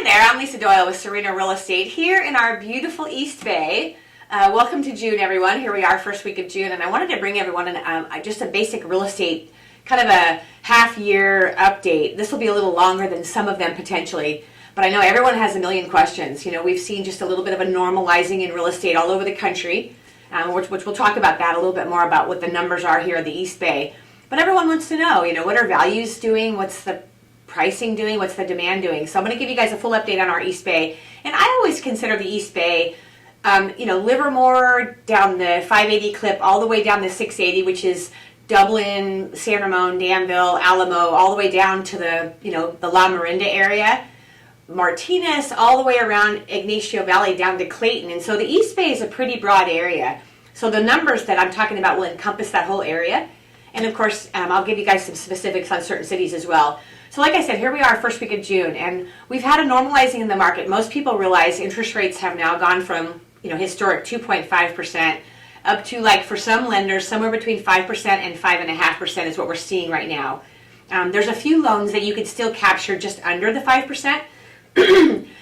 there, I'm Lisa Doyle with Sereno Real Estate here in our beautiful East Bay. Welcome to June, everyone. Here we are, first week of June, and I wanted to bring everyone just a basic real estate, kind of a half-year update. This will be a little longer than some of them potentially, but I know everyone has a million questions. You know, we've seen just a little bit of a normalizing in real estate all over the country, which we'll talk about that a little bit more about what the numbers are here in the East Bay. But everyone wants to know, what are values doing? What's the pricing doing? What's the demand doing? So I'm going to give you guys a full update on our East Bay. And I always consider the East Bay, Livermore down the 580 clip, all the way down the 680, which is Dublin, San Ramon, Danville, Alamo, all the way down to the La Miranda area, Martinez, all the way around Ignacio Valley down to Clayton. And so the East Bay is a pretty broad area. So the numbers that I'm talking about will encompass that whole area. And of course, I'll give you guys some specifics on certain cities as well. So like I said, here we are, first week of June, and we've had a normalizing in the market. Most people realize interest rates have now gone from, historic 2.5% up to, like, for some lenders, somewhere between 5% and 5.5% is what we're seeing right now. There's a few loans that you could still capture just under the 5%.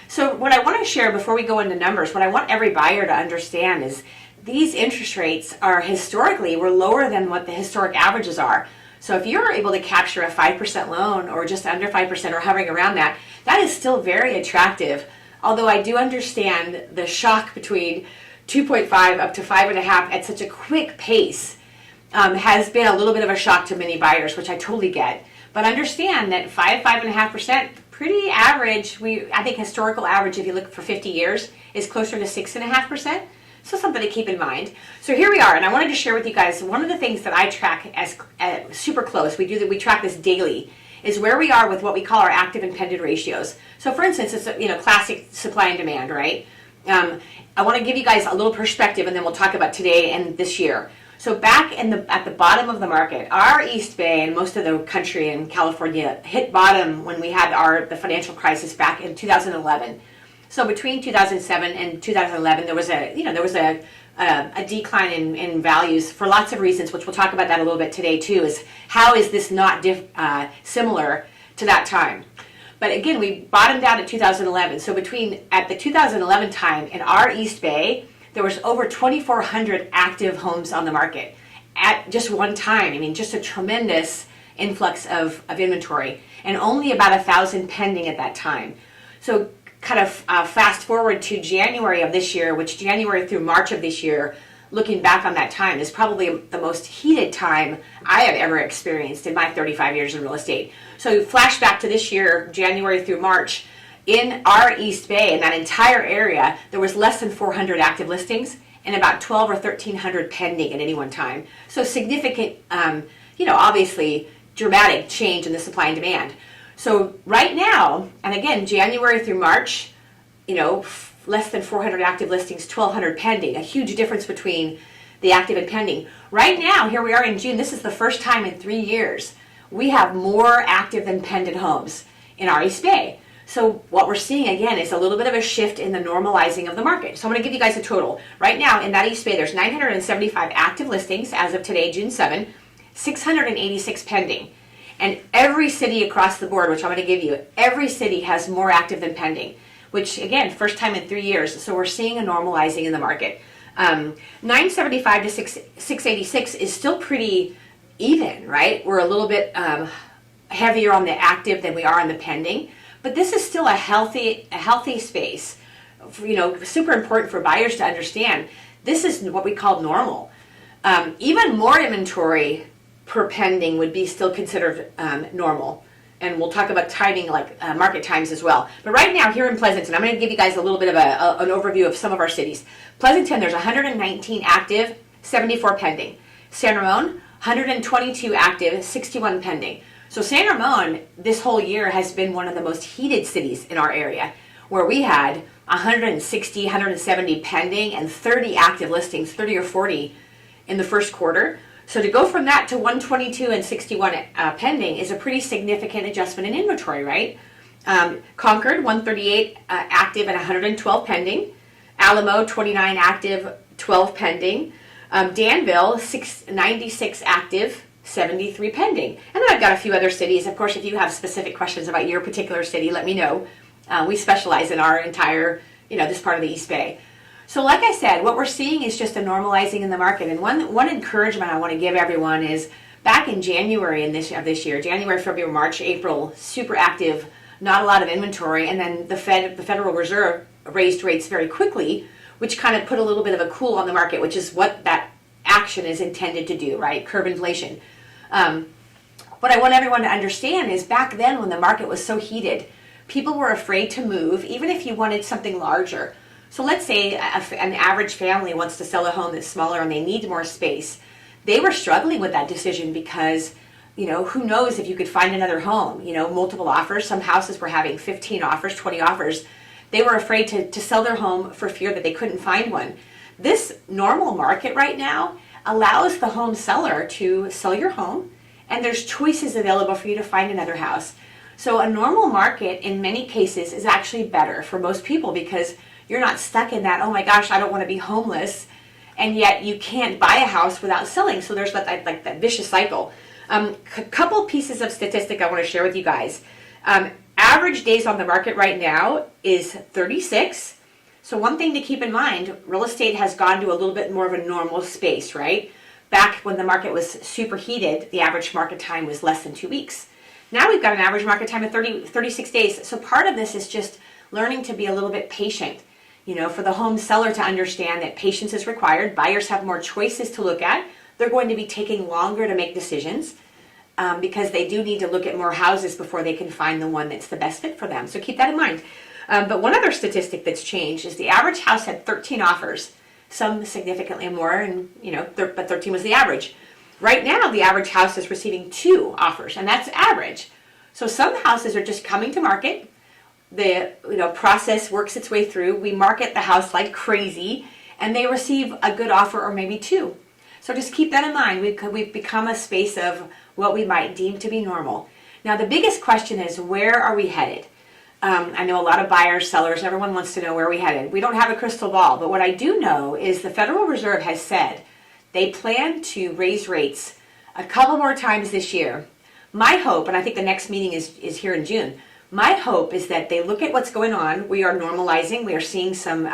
So what I want to share before we go into numbers, what I want every buyer to understand is these interest rates were lower than what the historic averages are. So if you're able to capture a 5% loan or just under 5% or hovering around that, that is still very attractive. Although I do understand the shock between 2.5 up to 5.5 at such a quick pace has been a little bit of a shock to many buyers, which I totally get. But understand that 5.5%, pretty average. I think historical average, if you look for 50 years, is closer to 6.5%. So something to keep in mind. So here we are, and I wanted to share with you guys one of the things that I track as super close. We track this daily, is where we are with what we call our active and pending ratios. So for instance, it's classic supply and demand, right? I want to give you guys a little perspective, and then we'll talk about today and this year. So back at the bottom of the market, our East Bay and most of the country in California hit bottom when we had the financial crisis back in 2011. So between 2007 and 2011, there was a decline in values for lots of reasons, which we'll talk about that a little bit today too. Is how is this not similar to that time? But again, we bottomed out at 2011. So at the 2011 time in our East Bay, there was over 2,400 active homes on the market at just one time. I mean, just a tremendous influx of inventory, and only about 1,000 pending at that time. So kind of fast forward to January of this year, which January through March of this year, looking back on that time, is probably the most heated time I have ever experienced in my 35 years in real estate. So flash back to this year, January through March, in our East Bay, in that entire area, there was less than 400 active listings and about 12 or 1,300 pending at any one time. So significant, obviously dramatic change in the supply and demand. So right now, and again, January through March, less than 400 active listings, 1,200 pending, a huge difference between the active and pending. Right now, here we are in June, this is the first time in 3 years, we have more active than pending homes in our East Bay. So what we're seeing, again, is a little bit of a shift in the normalizing of the market. So I'm going to give you guys a total. Right now, in that East Bay, there's 975 active listings as of today, June 7, 686 pending. And every city across the board, which I'm going to give you, every city has more active than pending, which, again, first time in 3 years. So we're seeing a normalizing in the market. 975 to 686 is still pretty even, right? We're a little bit heavier on the active than we are on the pending. But this is still a healthy space. Super important for buyers to understand. This is what we call normal. Even more inventory per pending would be still considered normal. And we'll talk about timing, like market times as well. But right now here in Pleasanton, I'm going to give you guys a little bit of an overview of some of our cities. Pleasanton, there's 119 active, 74 pending. San Ramon, 122 active, 61 pending. So San Ramon, this whole year, has been one of the most heated cities in our area, where we had 160, 170 pending and 30 active listings, 30 or 40 in the first quarter. So to go from that to 122 and 61 pending is a pretty significant adjustment in inventory, right? Concord, 138 active and 112 pending. Alamo, 29 active, 12 pending. Danville, 96 active, 73 pending. And then I've got a few other cities. Of course, if you have specific questions about your particular city, let me know. We specialize in our entire, this part of the East Bay. So like I said, what we're seeing is just a normalizing in the market. And one encouragement I want to give everyone is back in January of this year, January, February, March, April, super active, not a lot of inventory. And then the Federal Reserve raised rates very quickly, which kind of put a little bit of a cool on the market, which is what that action is intended to do, right? Curb inflation. What I want everyone to understand is back then when the market was so heated, people were afraid to move, even if you wanted something larger. So let's say an average family wants to sell a home that's smaller and they need more space. They were struggling with that decision because, who knows if you could find another home, multiple offers. Some houses were having 15 offers, 20 offers. They were afraid to sell their home for fear that they couldn't find one. This normal market right now allows the home seller to sell your home, and there's choices available for you to find another house. So a normal market in many cases is actually better for most people because you're not stuck in that, oh my gosh, I don't want to be homeless, and yet you can't buy a house without selling. So there's that vicious cycle. Couple pieces of statistic I want to share with you guys. Average days on the market right now is 36. So one thing to keep in mind, real estate has gone to a little bit more of a normal space, right? Back when the market was super heated, the average market time was less than 2 weeks. Now we've got an average market time of 36 days. So part of this is just learning to be a little bit patient. For the home seller to understand that patience is required. Buyers have more choices to look at. They're going to be taking longer to make decisions because they do need to look at more houses before they can find the one that's the best fit for them. So keep that in mind. But one other statistic that's changed is the average house had 13 offers, some significantly more, and but 13 was the average. Right now, the average house is receiving 2 offers, and that's average. So some houses are just coming to market. The process works its way through. We market the house like crazy, and they receive a good offer or maybe 2. So just keep that in mind. We've become a space of what we might deem to be normal. Now, the biggest question is, where are we headed? I know a lot of buyers, sellers, everyone wants to know where we're headed. We don't have a crystal ball, but what I do know is the Federal Reserve has said they plan to raise rates a couple more times this year. My hope, and I think the next meeting is here in June, my hope is that they look at what's going on. We are normalizing. We are seeing some,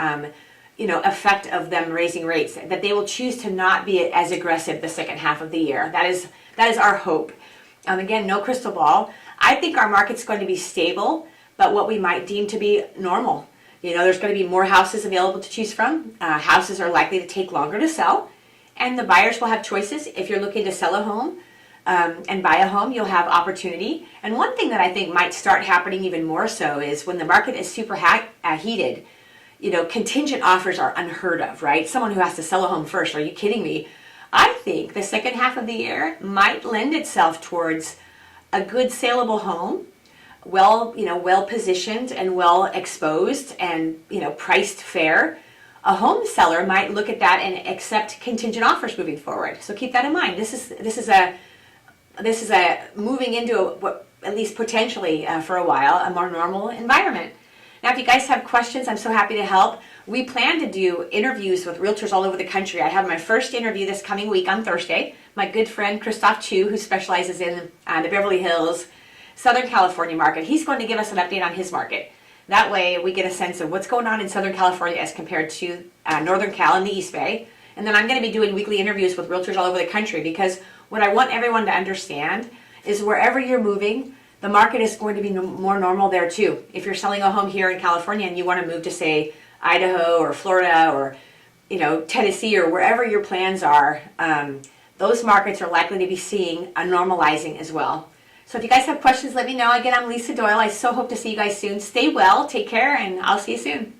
effect of them raising rates, that they will choose to not be as aggressive the second half of the year. That is our hope. Again, no crystal ball. I think our market's going to be stable, but what we might deem to be normal. There's going to be more houses available to choose from. Houses are likely to take longer to sell, and the buyers will have choices. If you're looking to sell a home and buy a home, you'll have opportunity. And one thing that I think might start happening even more so is when the market is super heated, contingent offers are unheard of, right? Someone who has to sell a home first, are you kidding me? I think the second half of the year might lend itself towards a good saleable home, well positioned and well exposed and, priced fair. A home seller might look at that and accept contingent offers moving forward. So keep that in mind. This is a moving into what at least potentially for a while, a more normal environment. Now, if you guys have questions, I'm so happy to help. We plan to do interviews with realtors all over the country. I have my first interview this coming week on Thursday. My good friend Christoph Chu, who specializes in the Beverly Hills, Southern California market, he's going to give us an update on his market. That way we get a sense of what's going on in Southern California as compared to Northern Cal and the East Bay. And then I'm going to be doing weekly interviews with realtors all over the country, because what I want everyone to understand is wherever you're moving, the market is going to be more normal there too. If you're selling a home here in California and you want to move to, say, Idaho or Florida or Tennessee or wherever your plans are, those markets are likely to be seeing a normalizing as well. So if you guys have questions, let me know. Again, I'm Lisa Doyle. I so hope to see you guys soon. Stay well, take care, and I'll see you soon.